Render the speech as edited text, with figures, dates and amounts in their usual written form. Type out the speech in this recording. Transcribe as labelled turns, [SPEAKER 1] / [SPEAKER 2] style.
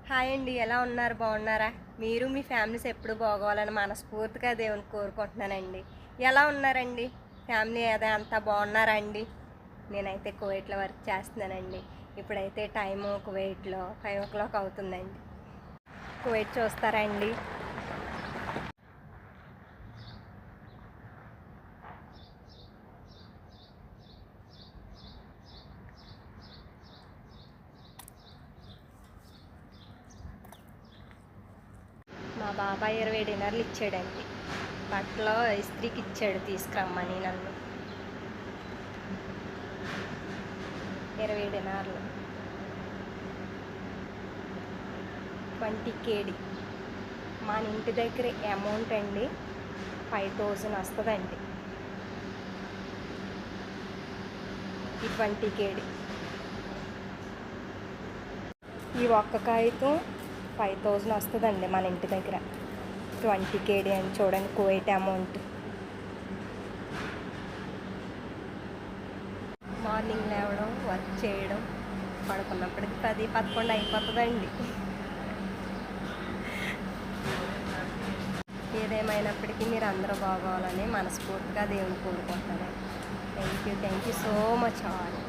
[SPEAKER 1] Hi అండి, ఎలా ఉన్నారు? బాగున్నారా? మీరు మీ ఫ్యామిలీస్ ఎప్పుడు బాగోవాలని మనస్ఫూర్తిగా దేవుని కోరుకుంటున్నానండి. ఎలా ఉన్నారండి? ఫ్యామిలీ అదే అంతా బాగున్నారా అండి? నేనైతే కువైట్లో వర్క్ చేస్తున్నానండి. ఇప్పుడైతే టైము కువైట్లో 5 o'clock అవుతుందండి. కువైట్ చూస్తారా అండి? మా బాబాయ్ 20 డిన్నర్లు ఇచ్చాడండి. బట్టలో ఇస్త్రీకి ఇచ్చాడు తీసుకురమ్మని నన్ను. 20 డినార్లు 20 KD. మన ఇంటి దగ్గర అమౌంట్ అండి 5000 వస్తుందండి. ఈ 20 KD ఈ ఒక్క కాగితం 5000 వస్తుందండి మన ఇంటి దగ్గర. 20 KD అని చూడండి కువైట్ అమౌంట్. మార్నింగ్ లేవడం, వర్క్ చేయడం, పడుకున్నప్పటికి 10-11 అయిపోతుందండి. ఏదేమైనప్పటికీ మీరు అందరూ బాగోవాలని మనస్ఫూర్తిగా దేవుని కోరుకుంటున్నాను. Thank you so much all.